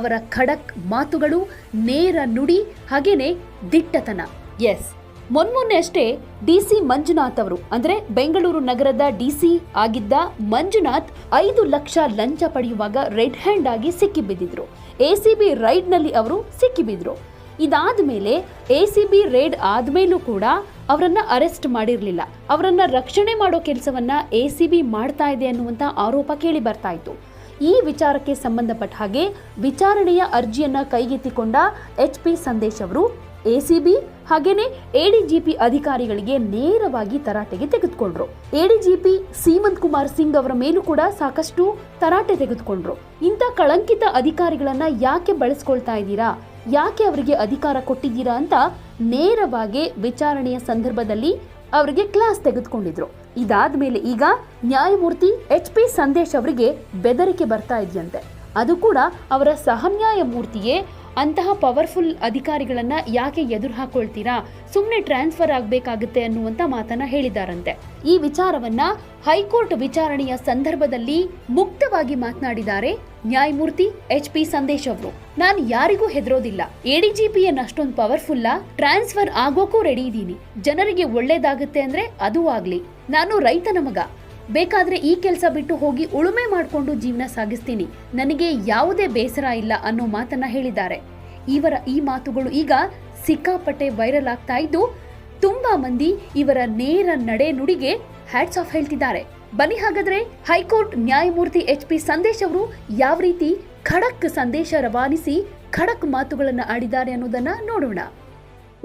ಅವರ ಖಡಕ್ ಮಾತುಗಳು, ನೇರ ನುಡಿ ಹಾಗೇನೆ ದಿಟ್ಟತನ. ಎಸ್, ಮೊನ್ನೆ ಅಷ್ಟೇ ಡಿಸಿ ಮಂಜುನಾಥ್ ಅವರು ಅಂದ್ರೆ ಬೆಂಗಳೂರು ನಗರದ ಡಿಸಿ ಆಗಿದ್ದ ಮಂಜುನಾಥ್ 5 ಲಕ್ಷ ಲಂಚ ಪಡೆಯುವಾಗ ರೆಡ್ ಹ್ಯಾಂಡ್ ಆಗಿ ಸಿಕ್ಕಿಬಿದ್ದಿದ್ರು. ಎಸಿಬಿ ರೈಡ್ ನಲ್ಲಿ ಅವರು ಸಿಕ್ಕಿಬಿದ್ರು. ಇದಾದ ಮೇಲೆ ಎಸಿಬಿ ರೇಡ್ ಆದ್ಮೇಲೂ ಕೂಡ ಅವರನ್ನ ಅರೆಸ್ಟ್ ಮಾಡಿರಲಿಲ್ಲ. ಅವರನ್ನ ರಕ್ಷಣೆ ಮಾಡೋ ಕೆಲಸವನ್ನ ಎಸಿಬಿ ಮಾಡ್ತಾ ಇದೆ ಅನ್ನುವಂತ ಆರೋಪ ಕೇಳಿ ಬರ್ತಾ ಇತ್ತು. ಈ ವಿಚಾರಕ್ಕೆ ಸಂಬಂಧಪಟ್ಟ ಹಾಗೆ ವಿಚಾರಣೆಯ ಅರ್ಜಿಯನ್ನ ಕೈಗೆತ್ತಿಕೊಂಡ HP ಸಂದೇಶ್ ಅವರು ಎಸಿಬಿ ಹಾಗೇನೆ ಎಡಿಜಿಪಿ ಅಧಿಕಾರಿಗಳಿಗೆ ನೇರವಾಗಿ ತರಾಟೆಗೆ ತೆಗೆದುಕೊಂಡ್ರು. ಎಡಿಜಿಪಿ ಸೀಮಂತ್ ಕುಮಾರ್ ಸಿಂಗ್ ಅವರ ಮೇಲೂ ಕೂಡ ಸಾಕಷ್ಟು ತರಾಟೆ ತೆಗೆದುಕೊಂಡ್ರು. ಇಂಥ ಕಳಂಕಿತ ಅಧಿಕಾರಿಗಳನ್ನ ಯಾಕೆ ಬಳಸ್ಕೊಳ್ತಾ ಇದ್ದೀರಾ, ಯಾಕೆ ಅವರಿಗೆ ಅಧಿಕಾರ ಕೊಟ್ಟಿದ್ದೀರಾ ಅಂತ ನೇರವಾಗಿ ವಿಚಾರಣೆಯ ಸಂದರ್ಭದಲ್ಲಿ ಅವರಿಗೆ ಕ್ಲಾಸ್ ತೆಗೆದುಕೊಂಡಿದ್ರು. ಇದಾದ್ಮೇಲೆ ಈಗ ನ್ಯಾಯಮೂರ್ತಿ HP ಸಂದೇಶ್ ಅವರಿಗೆ ಬೆದರಿಕೆ ಬರ್ತಾ ಇದೆಯಂತೆ. ಅದು ಕೂಡ ಅವರ ಸಹನ್ಯಾಯಮೂರ್ತಿಯೇ ಅಂತಹ ಪವರ್ಫುಲ್ ಅಧಿಕಾರಿಗಳನ್ನ ಯಾಕೆ ಎದುರು ಹಾಕೊಳ್ತೀರಾ, ಸುಮ್ಮನೆ ಟ್ರಾನ್ಸ್ಫರ್ ಆಗಬೇಕಾಗುತ್ತೆ ಅನ್ನುವಂತ ಮಾತನ್ನ ಹೇಳಿದಾರಂತೆ. ಈ ವಿಚಾರವನ್ನ ಹೈಕೋರ್ಟ್ ವಿಚಾರಣೆಯ ಸಂದರ್ಭದಲ್ಲಿ ಮುಕ್ತವಾಗಿ ಮಾತನಾಡಿದ್ದಾರೆ ನ್ಯಾಯಮೂರ್ತಿ HP ಸಂದೇಶ್ ಅವರು. ನಾನು ಯಾರಿಗೂ ಹೆದರೋದಿಲ್ಲ, ಎಡಿಜಿಪಿ ಅಷ್ಟೊಂದು ಪವರ್ಫುಲ್ಲ, ಟ್ರಾನ್ಸ್ಫರ್ ಆಗೋಕ್ಕೂ ರೆಡಿ ಇದ್ದೀನಿ. ಜನರಿಗೆ ಒಳ್ಳೇದಾಗುತ್ತೆ ಅಂದ್ರೆ ಅದು ಆಗ್ಲಿ. ನಾನು ರೈತನ ಮಗ, ಬೇಕಾದ್ರೆ ಈ ಕೆಲಸ ಬಿಟ್ಟು ಹೋಗಿ ಉಳುಮೆ ಮಾಡಿಕೊಂಡು ಜೀವನ ಸಾಗಿಸ್ತೀನಿ, ನನಗೆ ಯಾವುದೇ ಬೇಸರ ಇಲ್ಲ ಅನ್ನೋ ಮಾತನ್ನ ಹೇಳಿದ್ದಾರೆ. ಇವರ ಈ ಮಾತುಗಳು ಈಗ ಸಿಕ್ಕಾಪಟ್ಟೆ ವೈರಲ್ ಆಗ್ತಾ ಇದ್ದು ತುಂಬಾ ಮಂದಿ ಇವರ ನೇರ ನಡೆ ನುಡಿಗೆ ಹ್ಯಾಟ್ಸ್ ಆಫ್ ಹೇಳ್ತಿದ್ದಾರೆ. ಬನ್ನಿ ಹಾಗಾದ್ರೆ ಹೈಕೋರ್ಟ್ ನ್ಯಾಯಮೂರ್ತಿ HP ಸಂದೇಶ್ ಅವರು ಯಾವ ರೀತಿ ಖಡಕ್ ಸಂದೇಶ ರವಾನಿಸಿ ಖಡಕ್ ಮಾತುಗಳನ್ನ ಆಡಿದ್ದಾರೆ ಅನ್ನೋದನ್ನ ನೋಡೋಣ.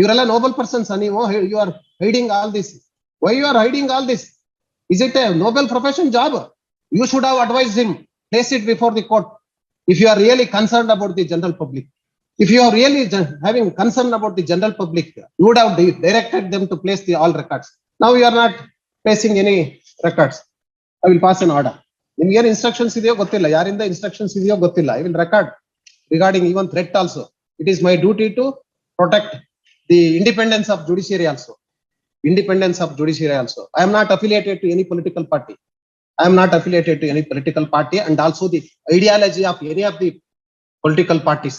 ಇವರೆಲ್ಲ ನೋಬಲ್ ಪರ್ಸನ್ಸ್. ನೀವು you are hiding all this. Why you are hiding all this? Is it a noble profession job? You should have advised him, place it before the court. If you are really concerned about the general public, if you are really having concern about the general public, you would have directed them to place all records. Now you are not placing any records. I will pass an order. Nimge ಏನು instructions ಇದೆಯೋ ಗೊತ್ತಿಲ್ಲ, ಯಾರಿಂದ instructions ಇದೆಯೋ ಗೊತ್ತಿಲ್ಲ. I will record regarding even threat also. It is my duty to protect the independence of judiciary also. I am not affiliated to any political party. And also the ideology of any of the political parties.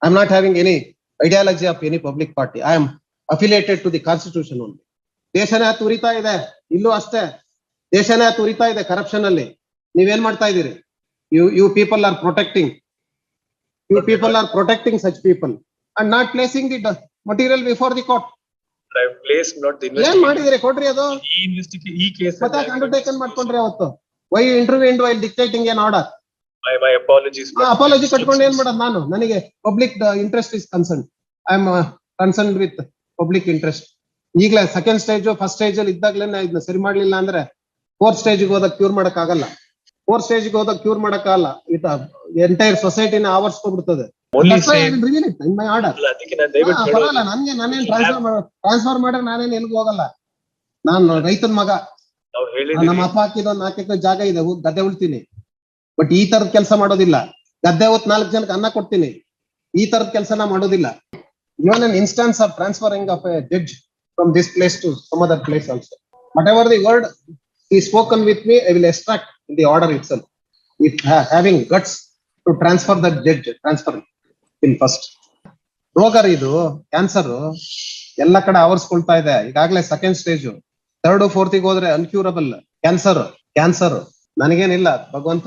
I am not having any ideology of any public party. I am affiliated to the constitution only. ದೇಶನೇ ತುರಿತಾ ಇದೆ, ಇಲ್ಲೂ ಅಷ್ಟೇ ದೇಶನೇ ತುರಿತಾ ಇದೆ corruption ಅಲ್ಲಿ. ನೀವೇನ್ ಮಾಡ್ತಾ ಇದೀರಿ? You people are protecting such people and not placing the material before the court. I placed not the ಏನ್ ಮಾಡಿದಿರಿ ಕೊಡ್ರಿ ಅದು. ಈ ಕೇಸ್ ಮತ್ತೆ ಅಂಡರ್ಟೇಕನ್ ಮಾಡ್ಕೊಂಡ್ರಿ ಅವತ್ತು. Why you intervened while dictating an order? My apologies. Apology ಕಟ್ಕೊಂಡು ಏನ್ ಮಾಡೋದು ನಾನು? ನನಗೆ public interest is concern. I am concern with public interest. ಈಗಲೇ ಸೆಕೆಂಡ್ ಸ್ಟೇಜ್ ಫಸ್ಟ್ ಸ್ಟೇಜ್ ಅಲ್ಲಿ ಇದ್ದಾಗ್ಲೇನೆ ಇದನ್ನ ಸರಿ ಮಾಡ್ಲಿಲ್ಲ ಅಂದ್ರೆ ಫೋರ್ತ್ ಸ್ಟೇಜ್ಗೆ ಹೋದಾಗ ಕ್ಯೂರ್ ಮಾಡಕ್ ಆಗಲ್ಲ. ಎಂಟೈರ್ ಸೊಸೈಟಿನ ಆವರಿಸ್ಕೊಂಡ್ಬಿಡ್ತದೆ. ಟ್ರಾನ್ಸ್ಫರ್ ಮಾಡ್ರೆ ನಾನೇನ್ ಎಲ್ಗೂ ಹೋಗಲ್ಲ. ನಾನು ರೈತನ ಮಗ, ನಮ್ಮ ಅಪ್ಪ ಹಾಕಿದ 4 ಎಕರೆ ಜಾಗ ಇದೆ, ಗದ್ದೆ ಉಳ್ತೀನಿ. ಬಟ್ ಈ ತರದ ಕೆಲಸ ಮಾಡೋದಿಲ್ಲ. ಗದ್ದೆ ಹೊತ್ತು 4 ಜನಕ್ಕೆ ಅನ್ನ ಕೊಡ್ತೀನಿ. ಈ ತರದ ಕೆಲಸನ ಮಾಡೋದಿಲ್ಲ. Even an instance of transferring of a judge from this place to some other place also. Whatever the word he spoken with me, I will extract in the order itself. If having guts to transfer the judge, transfer in first. Rogor ಇದು cancer ಎಲ್ಲ ಕಡೆ ಆವರಿಸ್ಕೊಳ್ತಾ ಇದೆ. ಈಗಾಗಲೇ second stage, third fourth ಹೋದ್ರೆ ಅನ್ಕ್ಯೂರಬಲ್ cancer. ನನಗೇನಿಲ್ಲ, ಭಗವಂತ